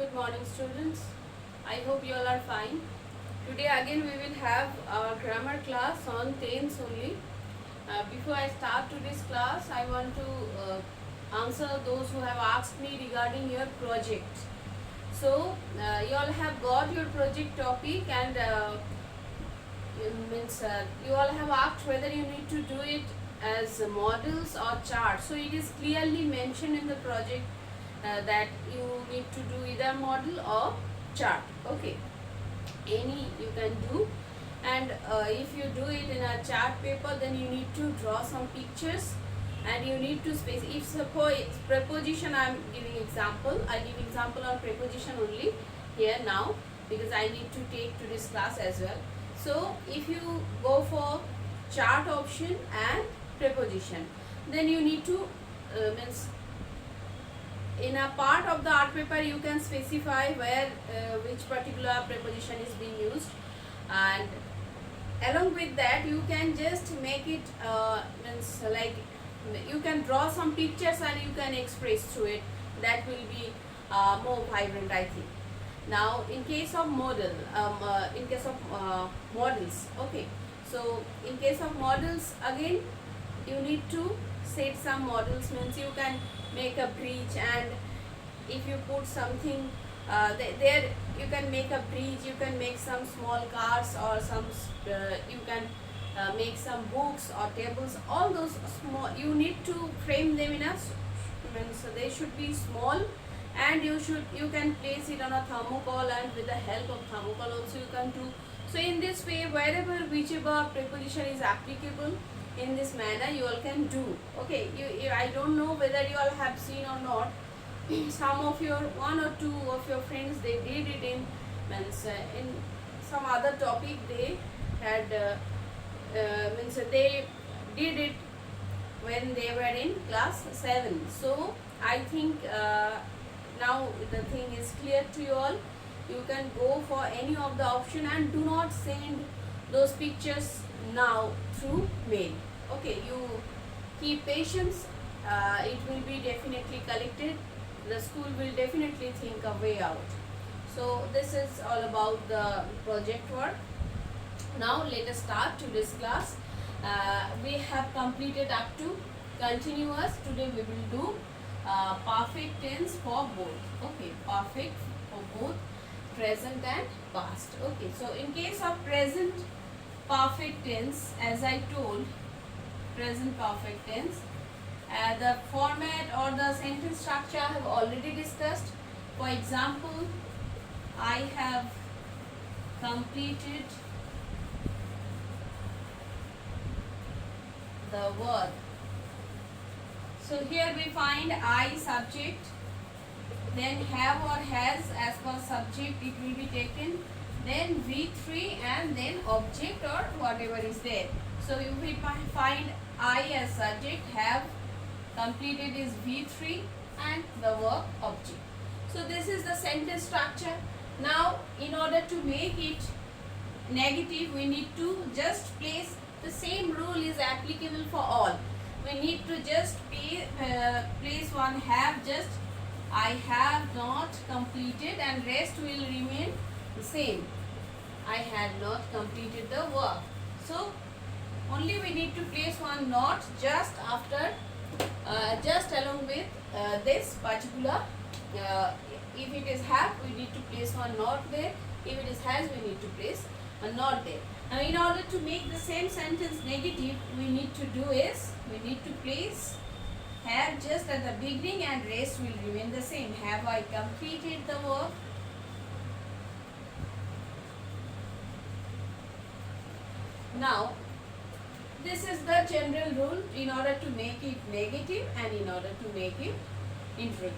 Good morning, students. I hope you all are fine. Today again we will have our grammar class on tense only. Before I start today's class, I want to answer those who have asked me regarding your project. So you all have got your project topic and you all have asked whether you need to do it as models or charts. So it is clearly mentioned in the project that you need to do either model or chart. Okay, any you can do, and if you do it in a chart paper, then you need to draw some pictures and you need to space. If suppose preposition, I am giving example, I give example on preposition only here now because I need to take to this class as well. So if you go for chart option and preposition, then you need to means in a part of the art paper you can specify where which particular preposition is being used, and along with that you can just make it means like you can draw some pictures and you can express through it. That will be more vibrant, I think. Now in case of model, in case of models, okay, so in case of models again you need to set some models, means you can make a bridge, and if you put something there you can make a bridge, you can make some small cars or some you can make some books or tables. All those small, you need to frame them in a means they should be small, and you can place it on a thermocol, and with the help of thermocol also you can do. So in this way, wherever whichever preposition is applicable, in this manner you all can do. Okay, I don't know whether you all have seen or not. Some of your one or two of your friends, they did it in means in some other topic they had means they did it when they were in class 7. So I think now the thing is clear to you all. You can go for any of the option and do not send those pictures now through mail. Okay, you keep patience, it will be definitely collected. The school will definitely think a way out. So this is all about the project work. Now let us start today's class. We have completed up to continuous. Today we will do perfect tense for both. Okay, perfect for both present and past. Okay, so in case of present perfect tense, as I told, present perfect tense, the format or the sentence structure I have already discussed. For example, I have completed the work. So here we find I subject, then have or has as per subject it will be taken, then V3 and then object or whatever is there. So if we find I as subject, have completed is V3 and the work object. So this is the sentence structure. Now in order to make it negative, we need to just place the same rule is applicable for all. We need to just place one have, just I have not completed, and rest will remain the same. I had not completed the work. So only we need to place one not just after just along with this particular if it is have, we need to place one not there. If it is has, we need to place a not there. Now in order to make the same sentence negative, we need to do is we need to place have just at the beginning and rest will remain the same. Have I completed the work? Now this is the general rule in order to make it negative and in order to make it interrogative.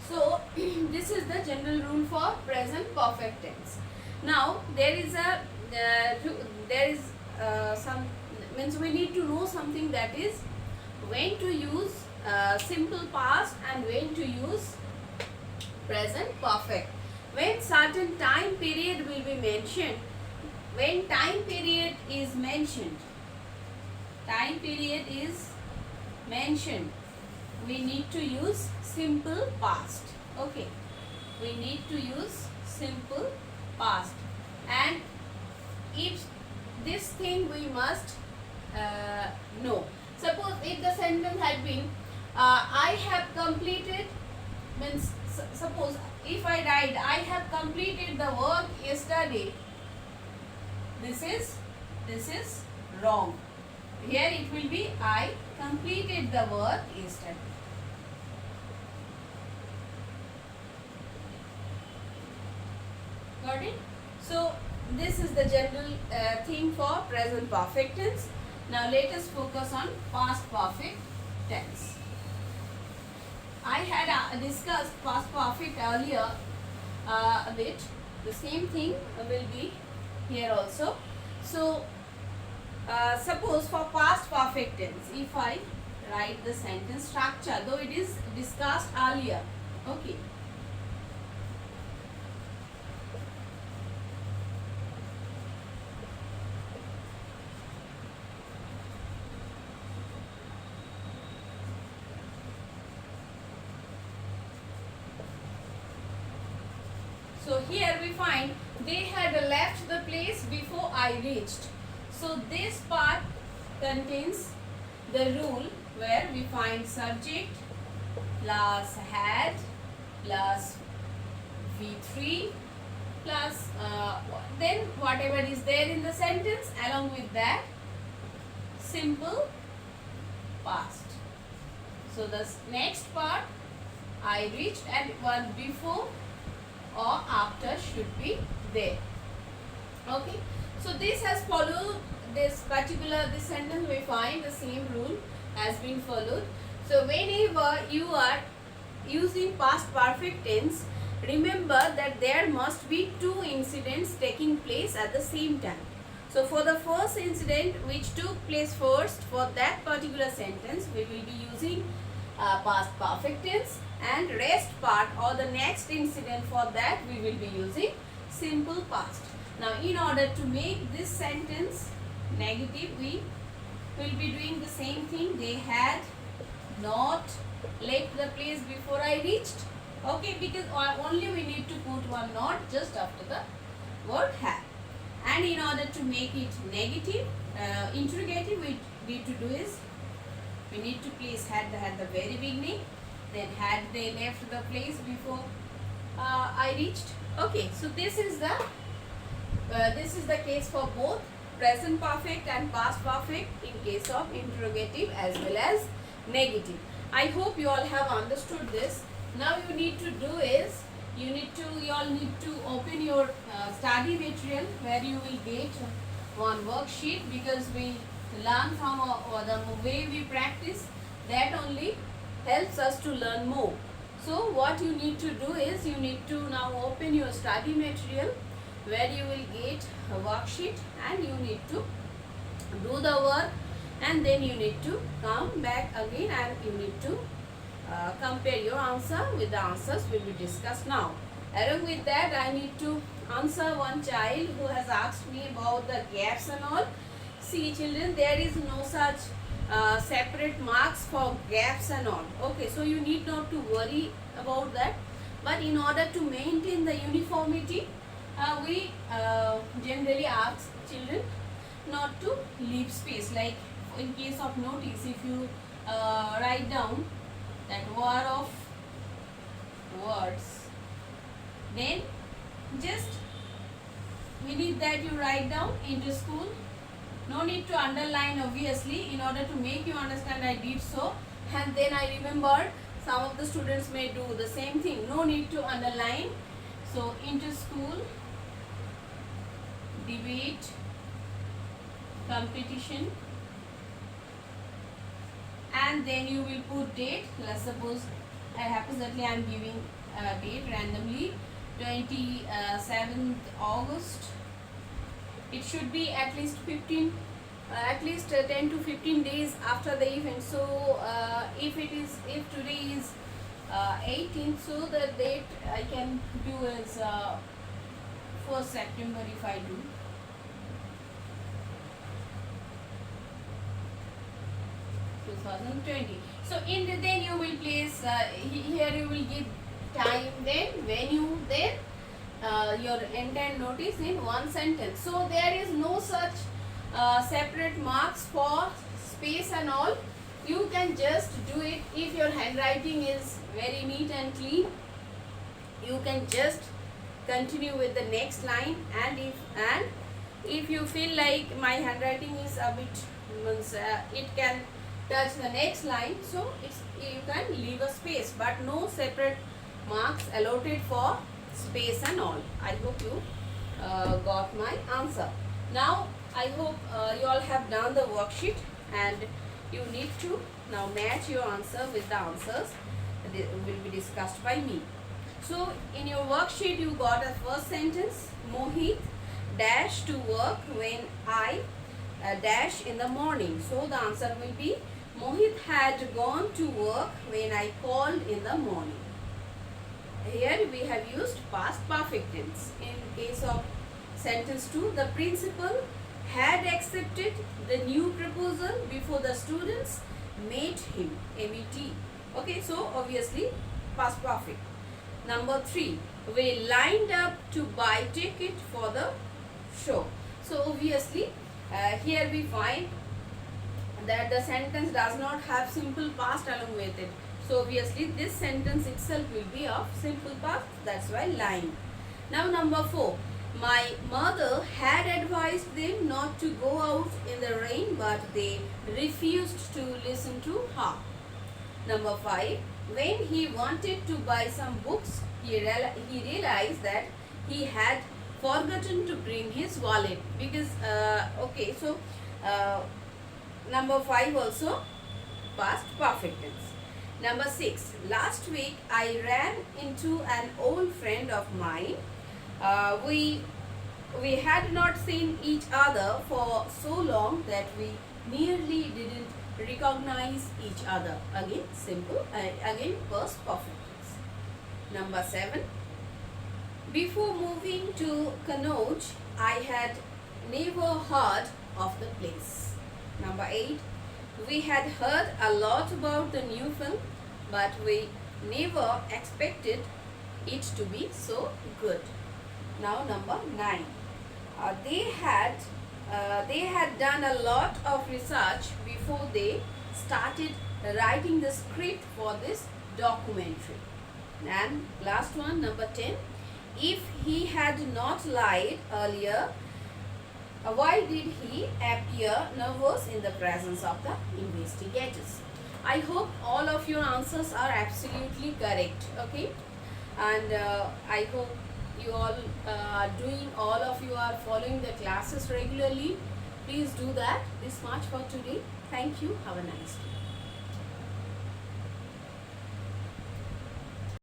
So this is the general rule for present perfect tense. Now there is some means we need to know something, that is when to use simple past and when to use present perfect. When certain time period will be mentioned, when time period is mentioned, time period is mentioned, we need to use simple past. Okay, we need to use simple past, and if this thing we must know. Suppose if the sentence had been I have completed, means suppose if I write I have completed the work yesterday, this is wrong. Here it will be I completed the work yesterday. Got it? So this is the general thing for present perfect tense. Now let us focus on past perfect tense. I had discussed past perfect earlier a bit. The same thing will be here also. So suppose for past perfect tense, if I write the sentence structure, though it is discussed earlier. Okay. So here we find they had left the place before I reached. So this part contains the rule where we find subject plus had plus V3 plus then whatever is there in the sentence, along with that simple past. So the next part I reached and one before or after should be there. Okay, so this has followed this sentence, we find the same rule has been followed. So whenever you are using past perfect tense, remember that there must be two incidents taking place at the same time. So for the first incident which took place first, for that particular sentence we will be using past perfect tense, and rest part or the next incident, for that we will be using simple past. Now in order to make this sentence negative, we will be doing the same thing. They had not left the place before I reached. Okay, because only we need to put one not just after the word had. And in order to make it negative, interrogative, we need to do is we need to place had at the very beginning, then had they left the place before I reached. Okay, so this is the case for both present perfect and past perfect in case of interrogative as well as negative. I hope you all have understood this. Now you need to do is you all need to open your study material where you will get one worksheet, because we learn from the way we practice, that only helps us to learn more. So what you need to do is you need to now open your study material where you will get a worksheet, and you need to do the work, and then you need to come back again and you need to compare your answer with the answers will be discussed now. Along with that, I need to answer one child who has asked me about the gaps and all. See children, there is no such separate marks for gaps and all. Okay, so you need not to worry about that. But in order to maintain the uniformity, we generally ask children not to leave space. Like in case of notice, if you write down that word of words, then just we need that you write down into school. No need to underline, obviously. In order to make you understand, I did so, and then I remembered some of the students may do the same thing. No need to underline. So into school, debate, competition, and then you will put date. Let's suppose haphazardly I am giving a date randomly, 27th August. It should be at least 10 to 15 days after the event. So if today is 18th, so the date I can do is 1st September if I do. (2020). So then you will place here you will give time, then venue, then your intent notice in one sentence. So there is no such separate marks for space and all. You can just do it. If your handwriting is very neat and clean, you can just continue with the next line, and if you feel like my handwriting is a bit it can touch the next line, so you can leave a space, but no separate marks allotted for space and all. I hope you got my answer. Now I hope you all have done the worksheet, and you need to now match your answer with the answers that will be discussed by me. So in your worksheet you got a first sentence, Mohit dash to work when I dash in the morning. So the answer will be Mohit had gone to work when I called in the morning. Here we have used past perfect tense. In case of sentence 2, the principal had accepted the new proposal before the students met him. MET. Okay, so obviously past perfect. Number 3, we lined up to buy ticket for the show. So obviously here we find that the sentence does not have simple past along with it. So obviously this sentence itself will be of simple past, that's why line. Now number 4, my mother had advised them not to go out in the rain, but they refused to listen to her. Number 5, when he wanted to buy some books, he realized that he had forgotten to bring his wallet, because okay, so number 5 also past perfect tense. Number 6, last week I ran into an old friend of mine. We had not seen each other for so long that we nearly didn't recognize each other. Again simple, again past perfect tense. Number 7, before moving to Kannauj, I had never heard of the place. Number 8, we had heard a lot about the new film, but we never expected it to be so good. Now number 9, they had done a lot of research before they started writing the script for this documentary. And last one, number 10, if he had not lied earlier, why did he appear nervous in the presence of the investigators? I hope all of your answers are absolutely correct. Okay, and I hope you all are doing, all of you are following the classes regularly. Please do that. This much for today. Thank you. Have a nice day.